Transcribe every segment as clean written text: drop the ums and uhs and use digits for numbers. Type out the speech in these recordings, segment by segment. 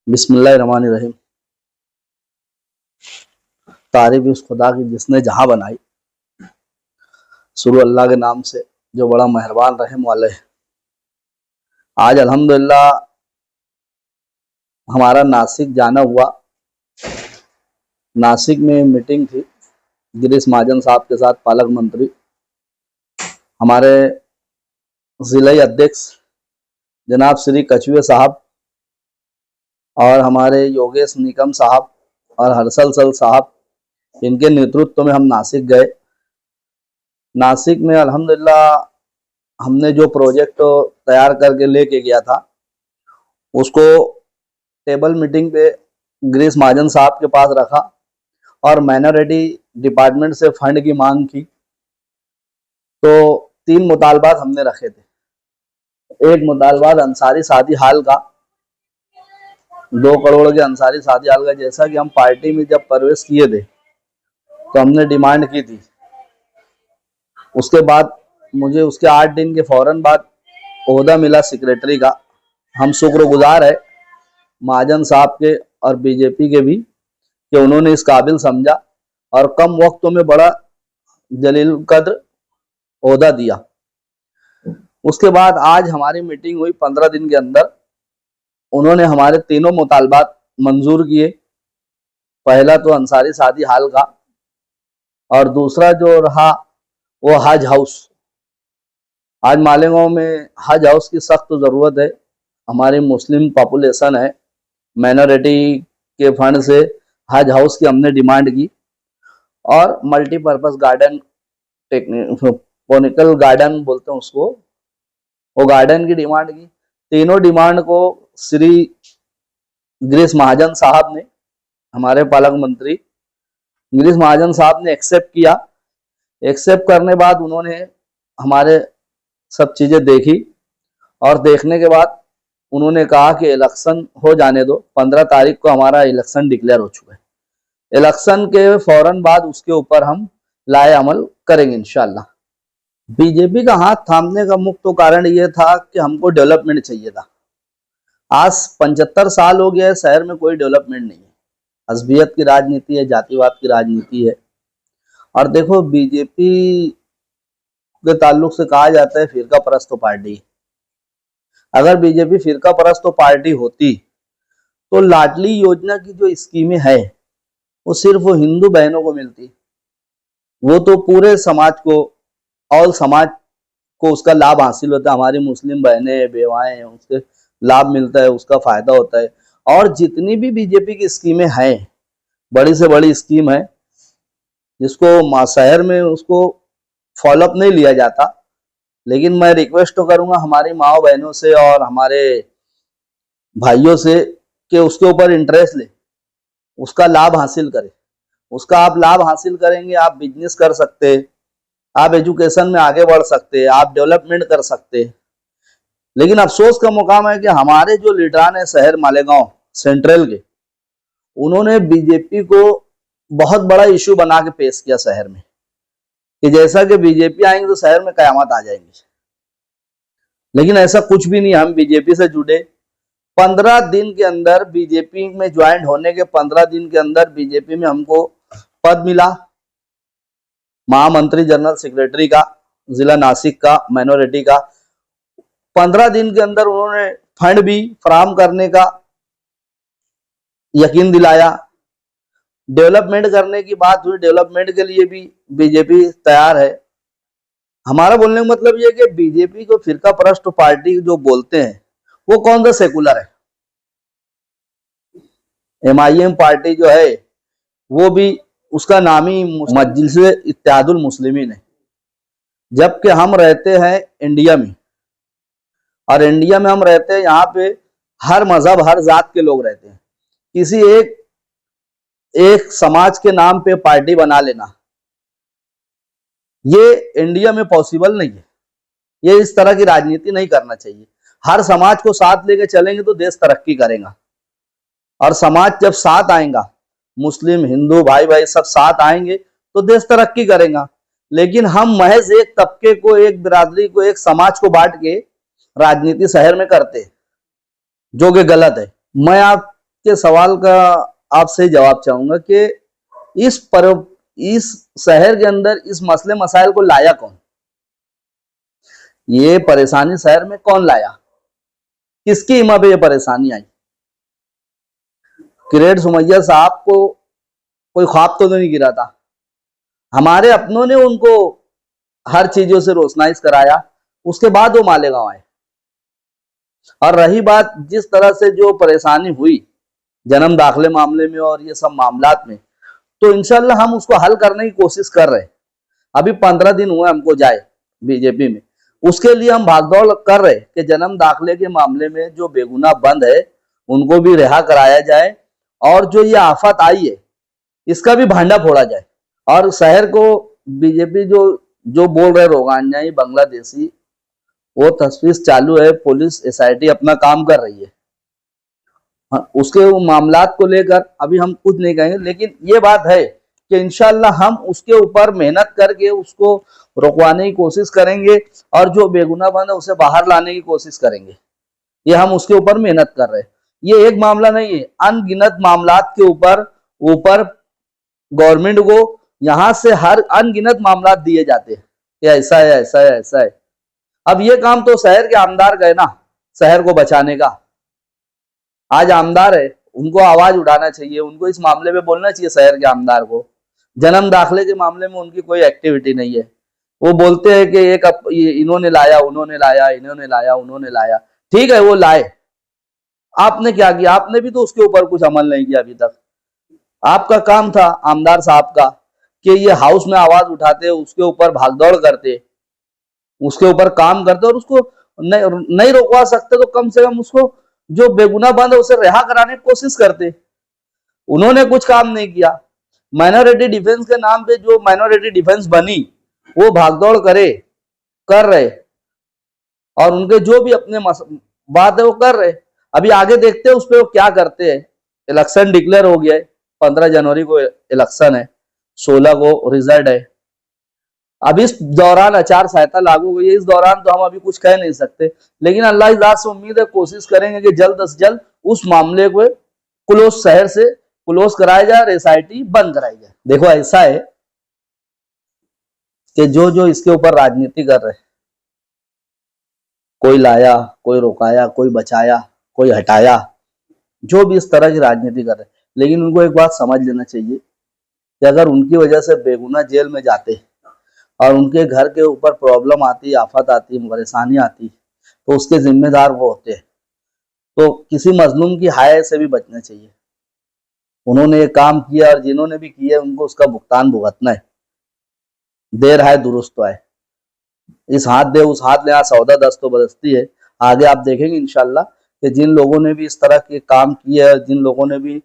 बिस्मिल्लाहिर्रहमानिर्रहीम। तारीफ उस खुदा की जिसने जहां बनाई। शुरू अल्लाह के नाम से जो बड़ा मेहरबान रहम वाले है। आज अल्हम्दुलिल्लाह हमारा नासिक जाना हुआ। नासिक में मीटिंग थी गिरीश महाजन साहब के साथ, पालक मंत्री, हमारे जिला अध्यक्ष जनाब श्री कछुए साहब और हमारे योगेश निकम साहब और हर्षल सल साहब, इनके नेतृत्व में हम नासिक गए। नासिक में अल्हम्दुलिल्लाह हमने जो प्रोजेक्ट तैयार करके लेके गया था उसको टेबल मीटिंग पे गिरीश महाजन साहब के पास रखा और माइनॉरिटी डिपार्टमेंट से फंड की मांग की। तो 3 मुतालबात हमने रखे थे। एक मुतालबात अंसारी शादी हाल का, 2 करोड़ के अंसारी शादी हाल का। जैसा कि हम पार्टी में जब प्रवेश किए थे तो हमने डिमांड की थी। उसके बाद मुझे उसके 8 दिन के फौरन बाद ओहदा मिला सेक्रेटरी का। हम शुक्रगुजार है महाजन साहब के और बीजेपी के भी कि उन्होंने इस काबिल समझा और कम वक्त में बड़ा जलील कद्र ओहदा दिया। उसके बाद आज हमारी मीटिंग हुई 15 दिन के अंदर। उन्होंने हमारे तीनों मुतालबात मंजूर किए। पहला तो अंसारी शादी हाल का और दूसरा जो रहा वो हज हाउस। आज मालेगांव में हज हाउस की सख्त जरूरत है। हमारी मुस्लिम पॉपुलेशन है, माइनॉरिटी के फंड से हज हाउस की हमने डिमांड की और मल्टीपर्पज गार्डन, बोनिकल गार्डन बोलते हैं उसको, वो गार्डन की डिमांड की। तीनों डिमांड को श्री गिरीश महाजन साहब ने, हमारे पालक मंत्री गिरीश महाजन साहब ने एक्सेप्ट किया। एक्सेप्ट करने बाद उन्होंने हमारे सब चीजें देखी और देखने के बाद उन्होंने कहा कि इलेक्शन हो जाने दो। 15 तारीख को हमारा इलेक्शन डिक्लेयर हो चुका है। इलेक्शन के फौरन बाद उसके ऊपर हम लाए अमल करेंगे इंशाल्लाह। बीजेपी का हाथ थामने का मुख्य कारण ये था कि हमको डेवलपमेंट चाहिए था। आज 75 साल हो गया है, शहर में कोई डेवलपमेंट नहीं है। अज़बियत की राजनीति है, जातिवाद की राजनीति है। और देखो, बीजेपी के ताल्लुक से कहा जाता है फिरका परस्त पार्टी। अगर बीजेपी फिरका परस्त पार्टी होती तो लाडली योजना की जो स्कीमें है वो सिर्फ वो हिंदू बहनों को मिलती। वो तो पूरे समाज को, ऑल समाज को उसका लाभ हासिल होता है। हमारी मुस्लिम बहनें, बेवाएं, उसके लाभ मिलता है, उसका फायदा होता है। और जितनी भी बीजेपी की स्कीमें हैं, बड़ी से बड़ी स्कीम है जिसको शहर में उसको फॉलोअप नहीं लिया जाता। लेकिन मैं रिक्वेस्ट तो करूंगा हमारी माओ बहनों से और हमारे भाइयों से कि उसके ऊपर इंटरेस्ट ले, उसका लाभ हासिल करें। उसका आप लाभ हासिल करेंगे, आप बिजनेस कर सकते, आप एजुकेशन में आगे बढ़ सकते, आप डेवलपमेंट कर सकते। लेकिन अफसोस का मुकाम है कि हमारे जो लीडरान है शहर मालेगांव सेंट्रल के, उन्होंने बीजेपी को बहुत बड़ा इश्यू बना के पेश किया शहर में कि जैसा कि बीजेपी आएंगे तो शहर में कयामत आ जाएंगी। लेकिन ऐसा कुछ भी नहीं। हम बीजेपी से जुड़े 15 दिन के अंदर, बीजेपी में ज्वाइन होने के 15 दिन के अंदर बीजेपी में हमको पद मिला, महामंत्री जनरल सेक्रेटरी का, जिला नासिक का, माइनॉरिटी का। 15 दिन के अंदर उन्होंने फंड भी फराहम करने का यकीन दिलाया। डेवलपमेंट करने की बात हुई, डेवलपमेंट के लिए भी बीजेपी तैयार है। हमारा बोलने का मतलब यह कि बीजेपी को फिरका परस्त पार्टी जो बोलते हैं वो कौन सा सेकुलर है। MIM पार्टी जो है वो भी, उसका नाम ही मजलिस इत्तेहादुल मुस्लिमीन है। जबकि हम रहते हैं इंडिया में, और इंडिया में हम रहते हैं, यहाँ पे हर मजहब, हर जात के लोग रहते हैं। किसी एक समाज के नाम पे पार्टी बना लेना ये इंडिया में पॉसिबल नहीं है। ये इस तरह की राजनीति नहीं करना चाहिए। हर समाज को साथ लेके चलेंगे तो देश तरक्की करेगा। और समाज जब साथ आएगा, मुस्लिम हिंदू भाई भाई सब साथ आएंगे तो देश तरक्की करेगा। लेकिन हम महज एक तबके को, एक बिरादरी को, एक समाज को बांट के राजनीति शहर में करते, जो कि गलत है। मैं आप के सवाल का आपसे जवाब चाहूंगा कि इस शहर के अंदर इस मसले मसाइल को लाया कौन? ये परेशानी शहर में कौन लाया? किसकी हिम्मत पे ये परेशानी आई? किरेट सुमैया साहब को कोई ख्वाब तो नहीं गिरा था। हमारे अपनों ने उनको हर चीजों से रोशनाइश कराया, उसके बाद वो मालेगांव आए। और रही बात जिस तरह से जो परेशानी हुई जन्म दाखिले मामले में और ये सब मामलात में, तो इंशाल्लाह हम उसको हल करने की कोशिश कर रहे हैं। अभी 15 दिन हुए हमको जाए बीजेपी में, उसके लिए हम भागदौड़ कर रहे कि जन्म दाखिले के मामले में जो बेगुनाह बंद है उनको भी रिहा कराया जाए, और जो ये आफत आई है इसका भी भांडा फोड़ा जाए। और शहर को बीजेपी जो बोल रहे रोगांजाई बांग्लादेशी, वो तस्वीर चालू है, पुलिस एसआईटी अपना काम कर रही है। उसके मामलात को लेकर अभी हम कुछ नहीं कहेंगे, लेकिन ये बात है कि इंशाल्लाह हम उसके ऊपर मेहनत करके उसको रोकवाने की कोशिश करेंगे, और जो बेगुनाह बंद है उसे बाहर लाने की कोशिश करेंगे। ये हम उसके ऊपर मेहनत कर रहे हैं। ये एक मामला नहीं है, अनगिनत मामलात के ऊपर गवर्नमेंट को यहाँ से हर अनगिनत मामलात दिए जाते हैं कि ऐसा है, ऐसा है, ऐसा है। अब ये काम तो शहर के आमदार गए ना शहर को बचाने का। आज आमदार है, उनको आवाज उठाना चाहिए, उनको इस मामले में बोलना चाहिए शहर के आमदार को। जन्म दाखिले के मामले में उनकी कोई एक्टिविटी नहीं है। वो बोलते हैं कि इन्होंने लाया, उन्होंने लाया, इन्होंने लाया, उन्होंने लाया। ठीक है, वो लाए, आपने क्या किया? आपने भी तो उसके ऊपर कुछ अमल नहीं किया अभी तक। आपका काम था आमदार साहब का कि ये हाउस में आवाज उठाते, उसके ऊपर भागदौड़ करते, उसके ऊपर काम करते, और उसको नहीं रोकवा सकते तो कम से कम उसको जो बेगुनाह बंद है उसे रिहा कराने की कोशिश करते। उन्होंने कुछ काम नहीं किया। माइनॉरिटी डिफेंस के नाम पे जो माइनॉरिटी डिफेंस बनी वो भागदौड़ कर रहे, और उनके जो भी अपने बात है वो कर रहे। अभी आगे देखते हैं उस पर वो क्या करते हैं। इलेक्शन डिक्लेयर हो गया है, 15 जनवरी को इलेक्शन है, 16 को रिजल्ट है। अब इस दौरान आचार संहिता लागू हुई है, इस दौरान तो हम अभी कुछ कह नहीं सकते, लेकिन अल्लाह की ज़ात से उम्मीद है, कोशिश करेंगे कि जल्द से जल्द उस मामले को क्लोज शहर से क्लोज कराया जाए, एसआईटी बंद कराई जाए। देखो ऐसा है कि जो इसके ऊपर राजनीति कर रहे, कोई लाया, कोई रोकाया, कोई बचाया, कोई हटाया, जो भी इस तरह की राजनीति कर रहे, लेकिन उनको एक बात समझ लेना चाहिए कि अगर उनकी वजह से बेगुनाह जेल में जाते और उनके घर के ऊपर प्रॉब्लम आती, आफत आती, परेशानी आती, तो उसके जिम्मेदार वो होते हैं। तो किसी मजलूम की हाय से भी बचना चाहिए। उन्होंने ये काम किया और जिन्होंने भी किया उनको उसका भुगतान भुगतना है। देर है दुरुस्त तो है, इस हाथ दे उस हाथ ले, यहाँ सौदा दस्त तो बदस्ती है। आगे आप देखेंगे इंशाल्लाह कि जिन लोगों ने भी इस तरह के काम किए, जिन लोगों ने भी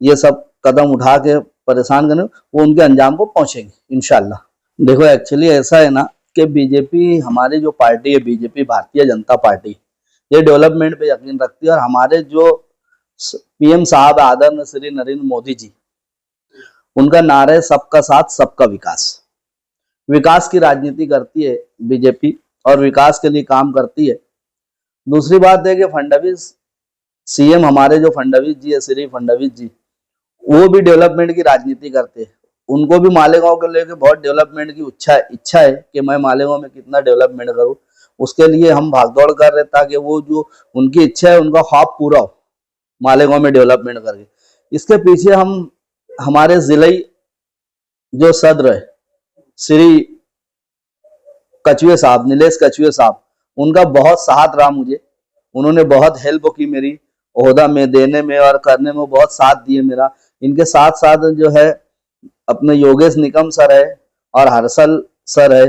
ये सब कदम उठा के परेशान करने, वो उनके अंजाम को पहुंचेंगे इंशाल्लाह। देखो एक्चुअली ऐसा है ना कि बीजेपी हमारी जो पार्टी है, बीजेपी भारतीय जनता पार्टी, ये डेवलपमेंट पे यकीन रखती है। और हमारे जो पीएम साहब आदरणीय श्री नरेंद्र मोदी जी, उनका नारा है सबका साथ सबका विकास। विकास की राजनीति करती है बीजेपी और विकास के लिए काम करती है। दूसरी बात है कि फडणवीस सीएम हमारे जो फडणवीस जी है, श्री फडणवीस जी, वो भी डेवलपमेंट की राजनीति करते हैं। उनको भी मालेगांव को लेकर बहुत डेवलपमेंट की इच्छा है कि मैं मालेगांव में कितना डेवलपमेंट करूं। उसके लिए हम भागदौड़ कर रहे ताकि वो जो उनकी इच्छा है, उनका ख्वाब पूरा हो मालेगांव में डेवलपमेंट करके। इसके पीछे हम हमारे जिले जो सदर है श्री कछुए साहब, नीलेश कछुए साहब, उनका बहुत साथ रहा मुझे। उन्होंने बहुत हेल्प की मेरी ओहदा में देने में और करने में, बहुत साथ दिए मेरा। इनके साथ साथ जो है अपने योगेश निकम सर है और हर्षल सर है,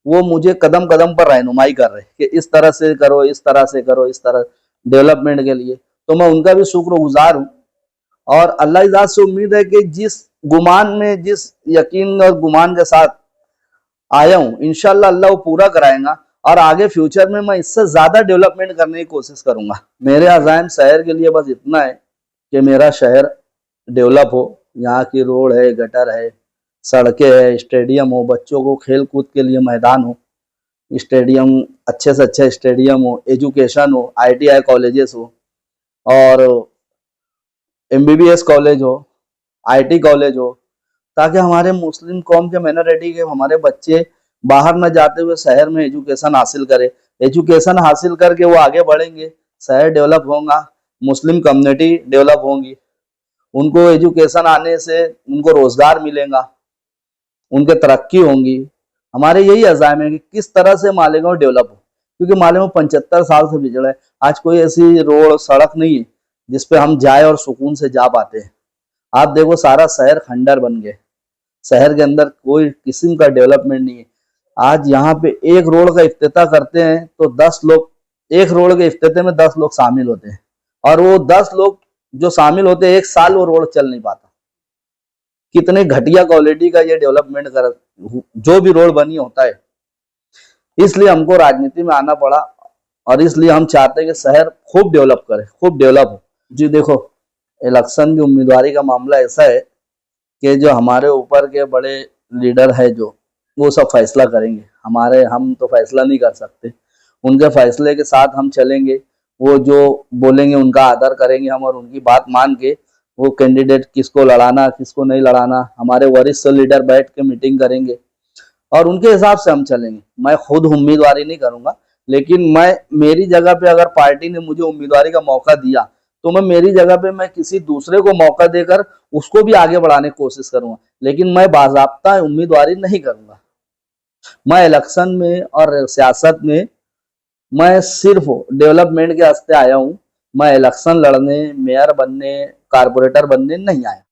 वो मुझे कदम कदम पर रहनुमाई कर रहे कि इस तरह से करो, इस तरह से करो, इस तरह डेवलपमेंट के लिए। तो मैं उनका भी शुक्रगुजार हूँ। और अल्लाह की ज़ात से उम्मीद है कि जिस गुमान में, जिस यकीन और गुमान के साथ आया हूँ, इंशाल्लाह अल्लाह वो पूरा कराएगा। और आगे फ्यूचर में मैं इससे ज्यादा डेवलपमेंट करने की कोशिश करूंगा। मेरे अज़ाइम शहर के लिए बस इतना है कि मेरा शहर डेवलप हो। यहाँ की रोड है, गटर है, सड़कें है, स्टेडियम हो, बच्चों को खेल कूद के लिए मैदान हो, स्टेडियम अच्छे से अच्छे स्टेडियम हो, एजुकेशन हो, ITI कॉलेजेस हो, और MBBS कॉलेज हो, IT कॉलेज हो, ताकि हमारे मुस्लिम कौम के माइनॉरिटी के हमारे बच्चे बाहर न जाते हुए शहर में एजुकेशन हासिल करें। एजुकेशन हासिल करके वो आगे बढ़ेंगे, शहर डेवलप होगा, मुस्लिम कम्युनिटी डेवलप होगी, उनको एजुकेशन आने से उनको रोजगार मिलेगा, उनके तरक्की होंगी। हमारे यही अज़ाम है कि किस तरह से मालेगांव डेवलप हो, क्योंकि मालेगांव 75 साल से बिछड़ा है। आज कोई ऐसी रोड सड़क नहीं है जिसपे हम जाए और सुकून से जा पाते हैं। आप देखो सारा शहर खंडर बन गए, शहर के अंदर कोई किस्म का डेवलपमेंट नहीं है। आज यहाँ पे एक रोड का इफ्तिताह करते हैं तो 10 लोग, एक रोड के इफ्तिताह में 10 लोग शामिल होते हैं, और वो 10 लोग जो शामिल होते हैं 1 साल वो रोड चल नहीं पाता। कितने घटिया क्वालिटी का ये डेवलपमेंट कर, जो भी रोड बनी होता है। इसलिए हमको राजनीति में आना पड़ा, और इसलिए हम चाहते हैं कि शहर खूब डेवलप करे, खूब डेवलप हो। जी देखो, इलेक्शन की उम्मीदवारी का मामला ऐसा है कि जो हमारे ऊपर के बड़े लीडर है जो, वो सब फैसला करेंगे। हम तो फैसला नहीं कर सकते, उनके फैसले के साथ हम चलेंगे। वो जो बोलेंगे उनका आदर करेंगे हम, और उनकी बात मान के वो कैंडिडेट किसको लड़ाना किसको नहीं लड़ाना, हमारे वरिष्ठ लीडर बैठ के मीटिंग करेंगे और उनके हिसाब से हम चलेंगे। मैं खुद उम्मीदवारी नहीं करूंगा, लेकिन मैं मेरी जगह पे अगर पार्टी ने मुझे उम्मीदवारी का मौका दिया तो मैं मेरी जगह पे मैं किसी दूसरे को मौका देकर उसको भी आगे बढ़ाने की कोशिश करूंगा, लेकिन मैं बाज़ाब्ता उम्मीदवारी नहीं करूंगा। मैं इलेक्शन में और सियासत में मैं सिर्फ डेवलपमेंट के वास्ते आया हूँ। मैं इलेक्शन लड़ने, मेयर बनने, कारपोरेटर बनने नहीं आया।